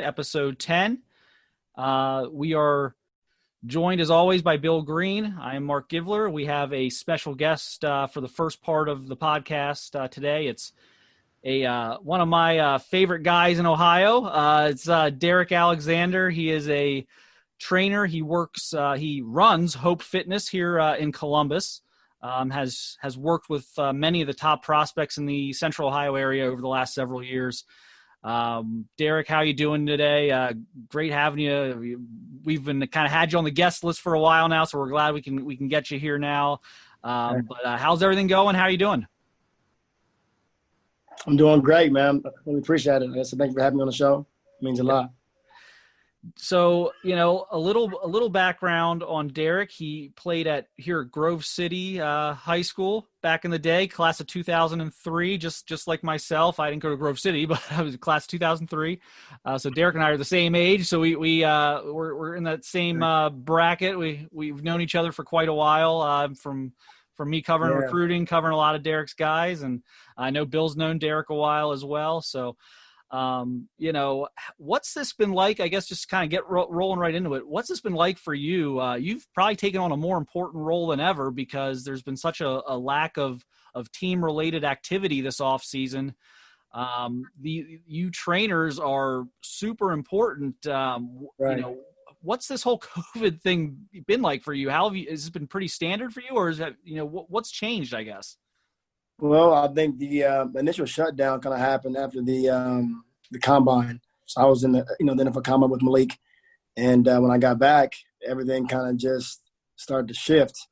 episode 10. We are joined as always by Bill Greene. I am Marc Givler. We have a special guest for the first part of the podcast today. It's one of my favorite guys in Ohio. It's Derick Alexander. He is a trainer. He runs Hope Fitness here in Columbus. Has worked with many of the top prospects in the Central Ohio area over the last several years. Derick, how you doing today? Great having you. We've been kind of had you on the guest list for a while now, so we're glad we can get you here now. But how's everything going? How are you doing? I'm doing great, man. Really appreciate it. So thank you for having me on the show. It means a lot. So, a little background on Derick. He played here at Grove City High School back in the day, class of 2003, just like myself. I didn't go to Grove City, but I was class of 2003. So Derick and I are the same age. So we're in that same bracket. We've known each other for quite a while, from me covering recruiting, covering a lot of Derick's guys. And I know Bill's known Derick a while as well. So, what's this been like? I guess just kind of get rolling right into it. What's this been like for you? You've probably taken on a more important role than ever because there's been such a lack of team-related activity this off season. You trainers are super important. Right. What's this whole COVID thing been like for you? Has it been pretty standard for you, or is that, what's changed, I guess? Well, I think the initial shutdown kind of happened after the combine. So I was in the NFL combine with Malik, and when I got back, everything kind of just started to shift.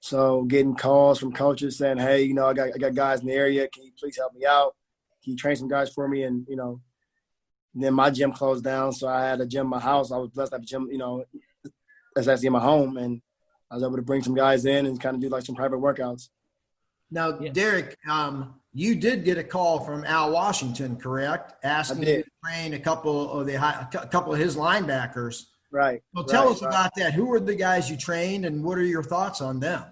So getting calls from coaches saying, "Hey, I got guys in the area. Can you please help me out? Can you train some guys for me?" And then my gym closed down, so I had a gym in my house. I was blessed to have a gym, that's actually in my home, and I was able to bring some guys in and kind of do like some private workouts. Now, Derick, you did get a call from Al Washington, correct? Asking you to train a couple of his linebackers. Right. Well, tell us about that. Who were the guys you trained, and what are your thoughts on them?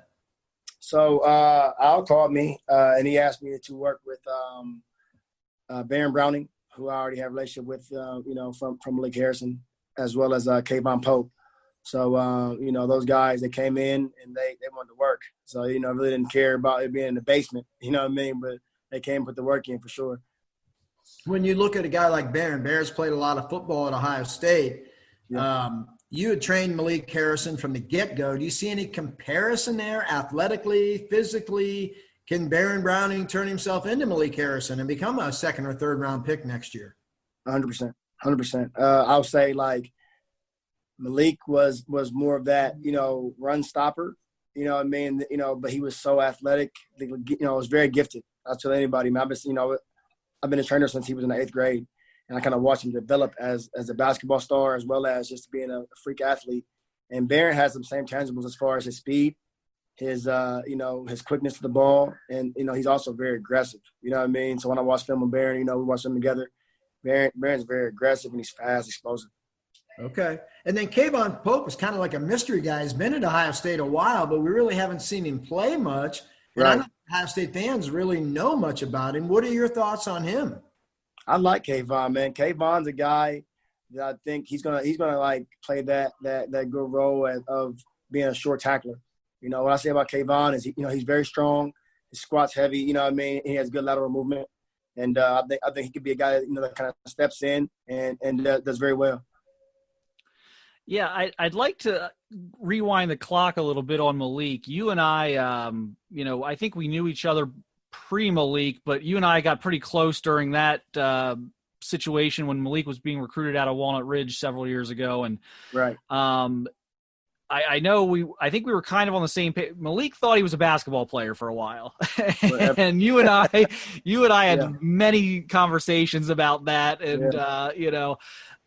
So Al called me, and he asked me to work with Baron Browning, who I already have a relationship with, from Malik Harrison, as well as Kayvon Pope. So, those guys, they came in and they wanted to work. So, really didn't care about it being in the basement, you know what I mean? But they came and put the work in for sure. When you look at a guy like Barron's played a lot of football at Ohio State. Yeah. You had trained Malik Harrison from the get-go. Do you see any comparison there athletically, physically? Can Baron Browning turn himself into Malik Harrison and become a second or third round pick next year? 100%. I'll say Malik was more of that, run stopper, but he was so athletic, was very gifted. I'll tell anybody, man, I've been a trainer since he was in the 8th grade, and I kind of watched him develop as a basketball star as well as just being a freak athlete. And Barron has some same tangibles as far as his speed, his quickness to the ball, and, he's also very aggressive, you know what I mean? So when I watch film with Barron, we watch them together. Barron's very aggressive, and he's fast, explosive. Okay. And then Kayvon Pope is kind of like a mystery guy. He's been at Ohio State a while, but we really haven't seen him play much. And I don't think Ohio State fans really know much about him. What are your thoughts on him? I like Kayvon, man. Kayvon's a guy that I think he's gonna play that good role of being a short tackler. What I say about Kayvon is he's very strong. His squat's heavy. You know what I mean? He has good lateral movement, and I think he could be a guy that kind of steps in and does very well. Yeah, I'd like to rewind the clock a little bit on Malik. You and I, I think we knew each other pre-Malik, but you and I got pretty close during that situation when Malik was being recruited out of Walnut Ridge several years ago. And I think we were kind of on the same page. Malik thought he was a basketball player for a while. And you and I had many conversations about that. And,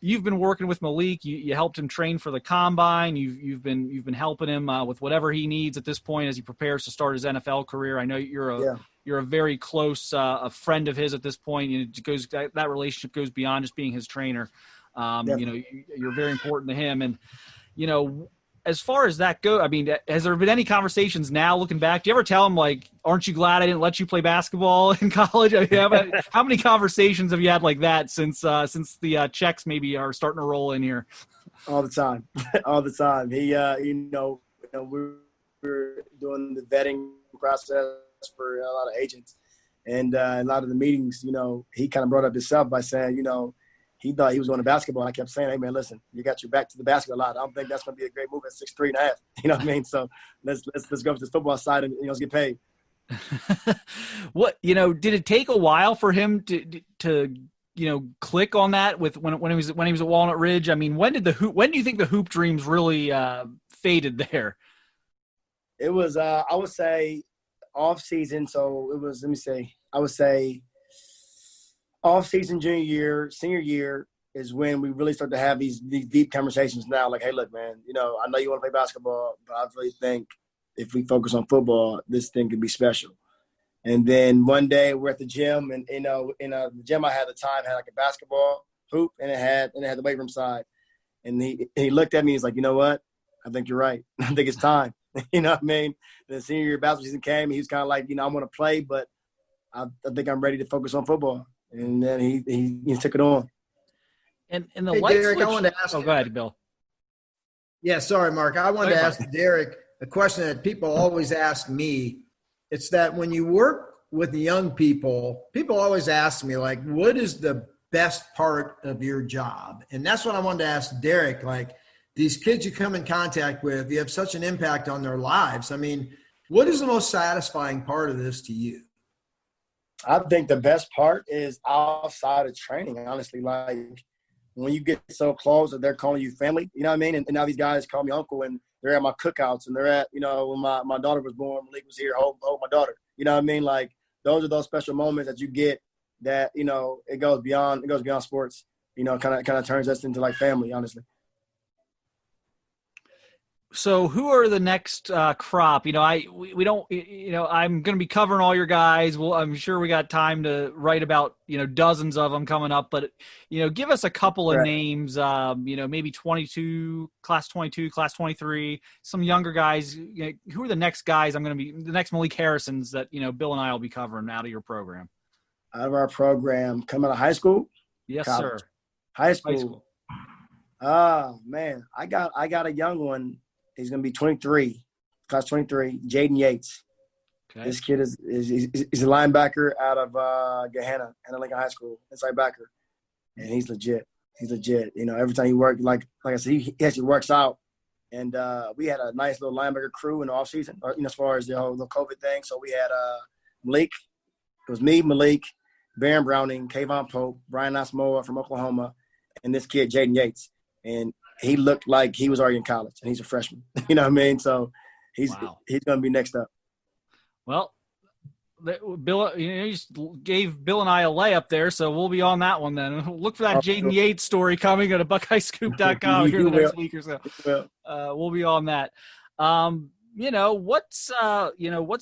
you've been working with Malik. You helped him train for the combine. You've been helping him with whatever he needs at this point as he prepares to start his NFL career. I know you're a very close a friend of his at this point. That relationship goes beyond just being his trainer. You're very important to him. And as far as that goes, I mean, has there been any conversations now looking back? Do you ever tell him, like, aren't you glad I didn't let you play basketball in college? I mean, how many conversations have you had like that since the checks maybe are starting to roll in here? All the time. All the time. He, we were doing the vetting process for a lot of agents. And a lot of the meetings, he kind of brought up himself by saying, he thought he was going to basketball. And I kept saying, hey, man, listen, you got your back to the basketball a lot. I don't think that's going to be a great move at 6'3.5". You know what I mean? So let's go to the football side and, let's get paid. What, did it take a while for him to click on that with when he was at Walnut Ridge? I mean, when do you think the hoop dreams really faded there? It was, I would say, off season. So it was, I would say off season, junior year, senior year is when we really start to have these deep conversations now. Like, hey, look, man, I know you want to play basketball, but I really think if we focus on football, this thing could be special. And then one day we're at the gym, and the gym I had at the time had like a basketball hoop, and it had the weight room side. And he looked at me. He's like, you know what? I think you're right. I think it's time. You know what I mean? The senior year basketball season came, and he was kind of like, I want to play, but I think I'm ready to focus on football. And then he took it on. And the hey, light Derick, switch. I wanted to ask. Oh, go ahead, Bill. Yeah, sorry, Mark. I wanted to ask Derick a question that people always ask me. It's that when you work with young people always ask me, like, what is the best part of your job? And that's what I wanted to ask Derick. Like, these kids you come in contact with, you have such an impact on their lives. I mean, what is the most satisfying part of this to you? I think the best part is outside of training, honestly. Like, when you get so close that they're calling you family, you know what I mean? And now these guys call me uncle, and they're at my cookouts, and they're at, when my daughter was born, Malik was here, hold my daughter. You know what I mean? Like, those are those special moments that you get that, it goes beyond sports. Kind of turns us into like family, honestly. So who are the next crop? We don't, I'm going to be covering all your guys. Well, I'm sure we got time to write about, dozens of them coming up, but, give us a couple of names, maybe 22, class 23, some younger guys. Who are the next guys the next Malik Harrisons that, Bill and I will be covering out of your program? Out of our program, coming out of high school? Yes, college? Sir. High school. Man, I got a young one. He's going to be 23, class 23, Jaden Yates. Okay. This kid is a linebacker out of Gahanna, Lincoln High School, inside backer. And he's legit. Every time he works, like I said, he actually works out. And we had a nice little linebacker crew in the offseason, as far as the whole COVID thing. So we had Malik. It was me, Malik, Baron Browning, Kayvon Pope, Brian Osmoa from Oklahoma, and this kid, Jaden Yates. And he looked like he was already in college, and he's a freshman. You know what I mean? So he's going to be next up. Well, Bill, you just gave Bill and I a layup there, so we'll be on that one then. Look for that Jaden Yates story coming at BuckeyeScoop.com here in the next week or so. We'll be on that. What's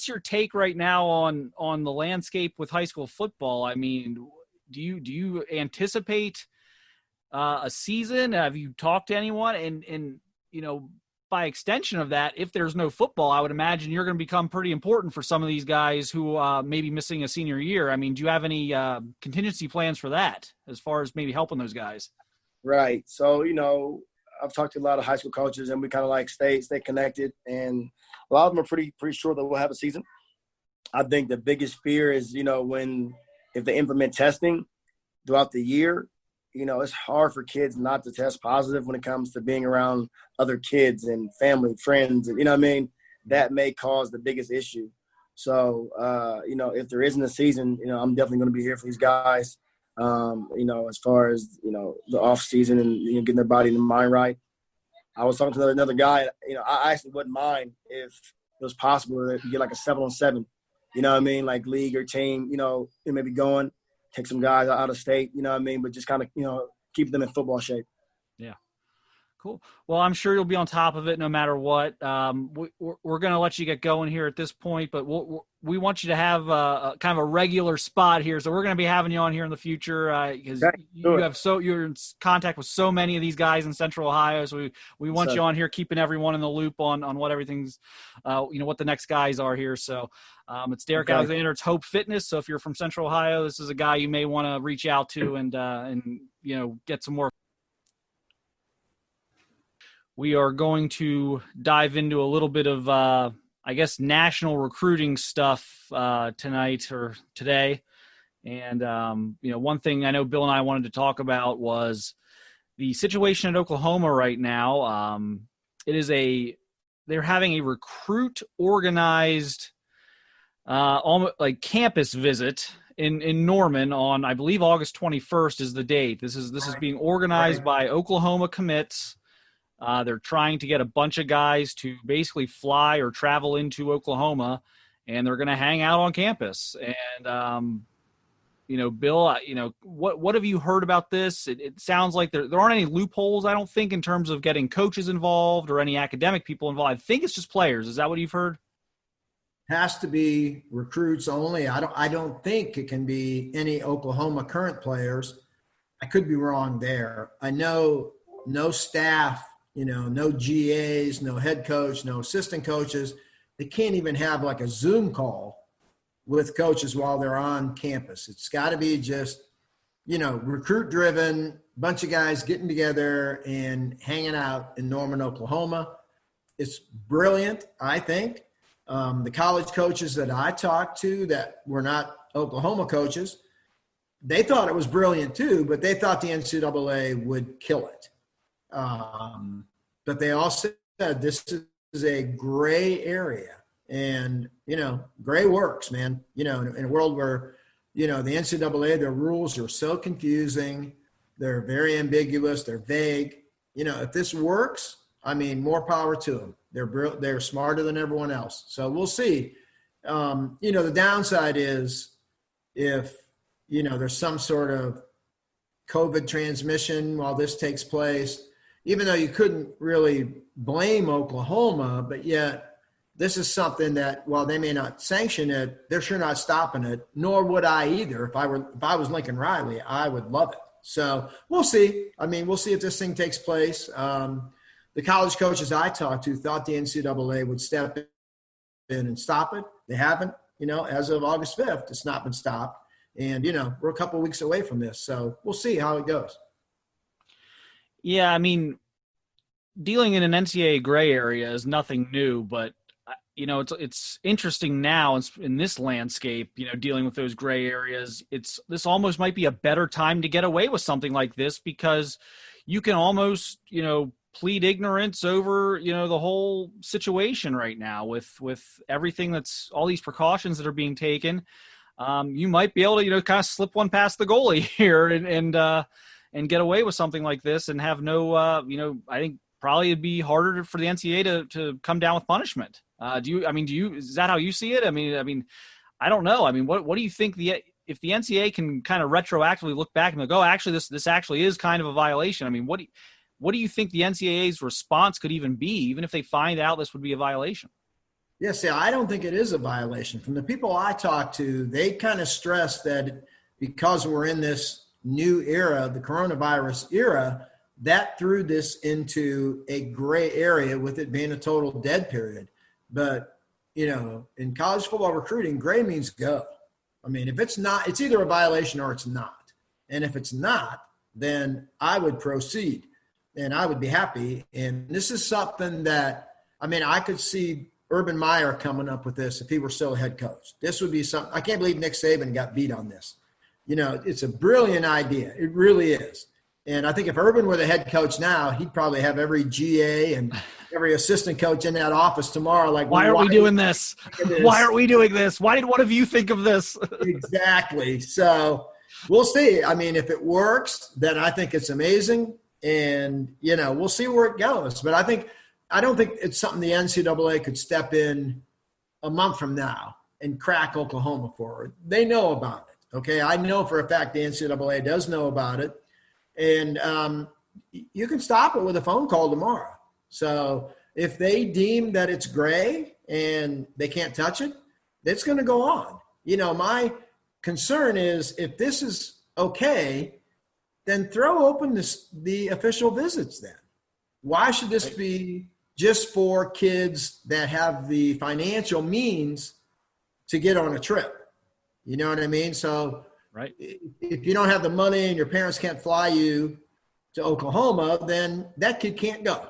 your take right now on the landscape with high school football? I mean, do you anticipate a season? Have you talked to anyone? And by extension of that, if there's no football, I would imagine you're going to become pretty important for some of these guys who may be missing a senior year. I mean, do you have any contingency plans for that as far as maybe helping those guys? Right. So, I've talked to a lot of high school coaches, and we kind of like stay connected, and a lot of them are pretty sure that we'll have a season. I think the biggest fear is, if they implement testing throughout the year, it's hard for kids not to test positive when it comes to being around other kids and family, friends, and, what I mean? That may cause the biggest issue. So, if there isn't a season, I'm definitely going to be here for these guys, as far as, the off season and, getting their body and mind right. I was talking to another guy, I actually wouldn't mind if it was possible to get like a 7-on-7, like league or team, maybe going. Take some guys out of state, but just kind of, keep them in football shape. Yeah. Cool. Well, I'm sure you'll be on top of it no matter what. We're going to let you get going here at this point, but we want you to have a kind of a regular spot here. So we're going to be having you on here in the future because you're in contact with so many of these guys in Central Ohio. So we want you on here, keeping everyone in the loop on what everything's, what the next guys are here. So it's Derick Alexander. It's Hope Fitness. So if you're from Central Ohio, this is a guy you may want to reach out to and get some more. We are going to dive into a little bit of, national recruiting stuff tonight or today. And, one thing I know Bill and I wanted to talk about was the situation at Oklahoma right now. They're having a recruit organized almost like campus visit in Norman on, I believe, August 21st is the date. This is being organized by Oklahoma commits. They're trying to get a bunch of guys to basically fly or travel into Oklahoma, and they're going to hang out on campus. And, Bill, what have you heard about this? It sounds like there aren't any loopholes, I don't think, in terms of getting coaches involved or any academic people involved. I think it's just players. Is that what you've heard? Has to be recruits only. I don't think it can be any Oklahoma current players. I could be wrong there. I know no staff, no GAs, no head coach, no assistant coaches. They can't even have like a Zoom call with coaches while they're on campus. It's got to be just, recruit driven, bunch of guys getting together and hanging out in Norman, Oklahoma. It's brilliant, I think. The college coaches that I talked to that were not Oklahoma coaches, they thought it was brilliant too, but they thought the NCAA would kill it. But they all said this is a gray area, and gray works, man. In a world where the NCAA, their rules are so confusing, they're very ambiguous, they're vague. If this works, more power to them. They're smarter than everyone else. So we'll see. The downside is if there's some sort of COVID transmission while this takes place. Even though you couldn't really blame Oklahoma, but yet this is something that while they may not sanction it, they're sure not stopping it, nor would I either. If I was Lincoln Riley, I would love it. So we'll see. We'll see if this thing takes place. The college coaches I talked to thought the NCAA would step in and stop it. They haven't, as of August 5th, it's not been stopped. And, we're a couple of weeks away from this. So we'll see how it goes. Yeah, dealing in an NCAA gray area is nothing new, but it's interesting now in this landscape, dealing with those gray areas. This almost might be a better time to get away with something like this because you can almost, plead ignorance over, the whole situation right now with everything that's all these precautions that are being taken. You might be able to, kind of slip one past the goalie here and get away with something like this and have no, I think probably it'd be harder for the NCAA to come down with punishment. Is that how you see it? I don't know. What do you think if the NCAA can kind of retroactively look back and go, actually, this actually is kind of a violation. What do you think the NCAA's response could even be, even if they find out this would be a violation? Yeah, see, I don't think it is a violation. From the people I talked to, they kind of stressed that because we're in this new era, the coronavirus era, that threw this into a gray area with it being a total dead period. But, in college football recruiting, gray means go. If it's not, it's either a violation or it's not. And if it's not, then I would proceed and I would be happy. And this is something that, I could see Urban Meyer coming up with this if he were still a head coach. This would be something. I can't believe Nick Saban got beat on this. It's a brilliant idea. It really is. And I think if Urban were the head coach now, he'd probably have every GA and every assistant coach in that office tomorrow. Like, why are we doing this? Why aren't we doing this? Why did one of you think of this? Exactly. So we'll see. If it works, then I think it's amazing. And, we'll see where it goes. But I don't think it's something the NCAA could step in a month from now and crack Oklahoma for. They know about it. Okay. I know for a fact the NCAA does know about it. And, you can stop it with a phone call tomorrow. So if they deem that it's gray and they can't touch it, it's going to go on. My concern is if this is okay, then throw open the official visits then. Why should this be just for kids that have the financial means to get on a trip? You know what I mean? So right. If you don't have the money and your parents can't fly you to Oklahoma, then that kid can't go.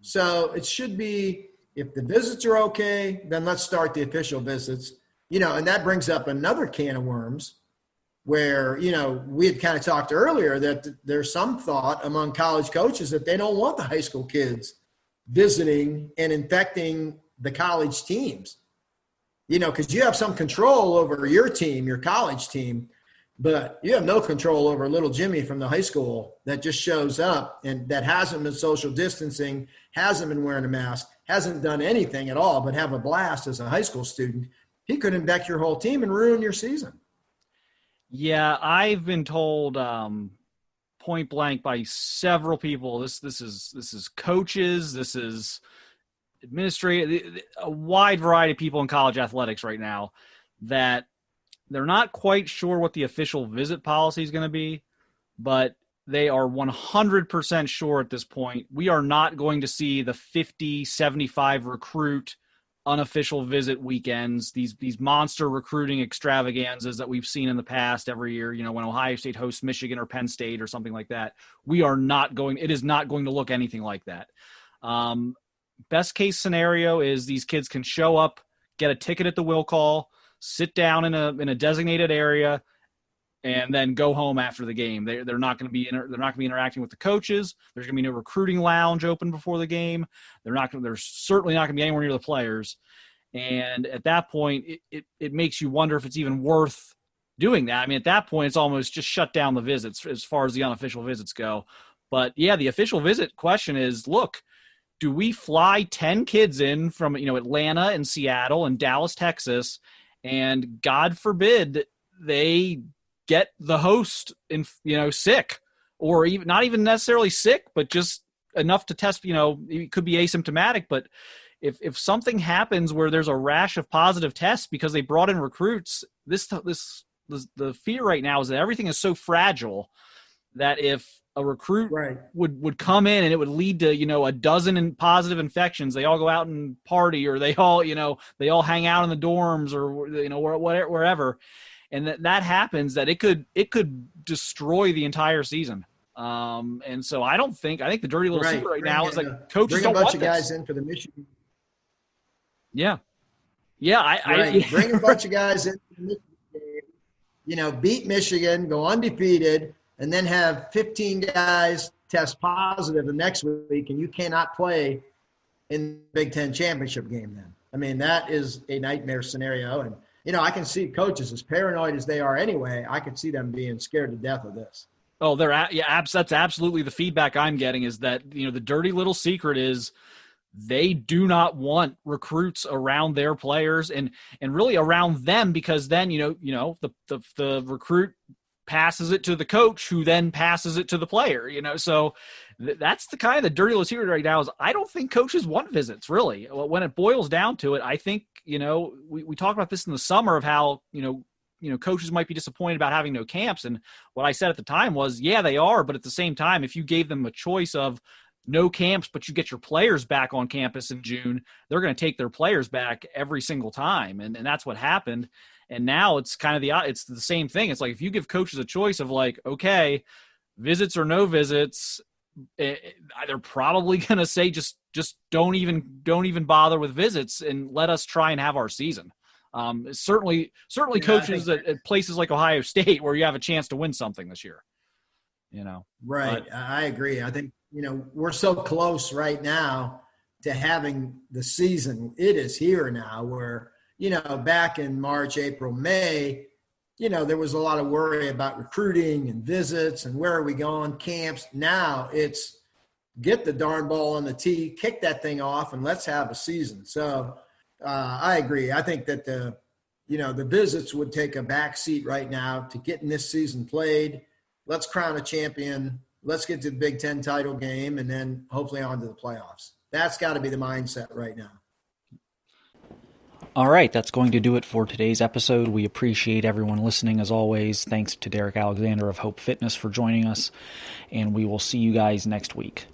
So it should be, if the visits are okay, then let's start the official visits. And that brings up another can of worms where, we had kind of talked earlier that there's some thought among college coaches that they don't want the high school kids visiting and infecting the college teams. Because you have some control over your team, your college team, but you have no control over little Jimmy from the high school that just shows up and that hasn't been social distancing, hasn't been wearing a mask, hasn't done anything at all but have a blast as a high school student. He could infect your whole team and ruin your season. Yeah, I've been told point blank by several people. This is coaches. This is administrative. A wide variety of people in college athletics right now that they're not quite sure what the official visit policy is going to be, but they are 100% sure at this point we are not going to see the 50, 75 recruit unofficial visit weekends, these monster recruiting extravaganzas that we've seen in the past every year, when Ohio State hosts Michigan or Penn State or something like that. It is not going to look anything like that. Best case scenario is these kids can show up, get a ticket at the will call, sit down in a designated area, and then go home after the game. They're not going to be interacting with the coaches. There's going to be no recruiting lounge open before the game. There's certainly not going to be anywhere near the players. And at that point, it makes you wonder if it's even worth doing that. I mean, at that point, it's almost just shut down the visits as far as the unofficial visits go. But yeah, the official visit question is, look, do we fly 10 kids in from Atlanta and Seattle and Dallas, Texas, and God forbid they get the host sick, or even not even necessarily sick, but just enough to test, it could be asymptomatic. But if something happens where there's a rash of positive tests because they brought in recruits, the fear right now is that everything is so fragile that if a recruit would come in and it would lead to, a dozen positive infections, they all go out and party, or they all hang out in the dorms or, wherever. And that happens, that it could destroy the entire season. And so I think the dirty little secret right now is like coaches don't want this. Bring a bunch of guys in for the Michigan. Yeah. Yeah. Bring a bunch of guys in for the Michigan game, beat Michigan, go undefeated, and then have 15 guys test positive the next week, and you cannot play in the Big Ten championship game then. I mean, that is a nightmare scenario. And, I can see coaches, as paranoid as they are anyway, I could see them being scared to death of this. Oh, that's absolutely the feedback I'm getting, is that, the dirty little secret is they do not want recruits around their players and really around them, because then, the recruit passes it to the coach, who then passes it to the player, so that's the kind of the dirty little secret right now is I don't think coaches want visits, really. When it boils down to it, I think, we talked about this in the summer of how, coaches might be disappointed about having no camps. And what I said at the time was, yeah, they are. But at the same time, if you gave them a choice of no camps, but you get your players back on campus in June, they're going to take their players back every single time. And that's what happened. And now it's kind of it's the same thing. It's like, if you give coaches a choice of like, okay, visits or no visits, they're probably going to say, just don't even bother with visits and let us try and have our season. Certainly coaches at places like Ohio State, where you have a chance to win something this year, Right. But I agree. I think, we're so close right now to having the season. It is here now, where, back in March, April, May, there was a lot of worry about recruiting and visits and where are we going, camps. Now it's get the darn ball on the tee, kick that thing off, and let's have a season. So I agree. I think that the visits would take a back seat right now to getting this season played. Let's crown a champion let's get to the Big Ten title game and then hopefully on to the playoffs. That's got to be the mindset right now. All right, that's going to do it for today's episode. We appreciate everyone listening as always. Thanks to Derick Alexander of Hope Fitness for joining us, and we will see you guys next week.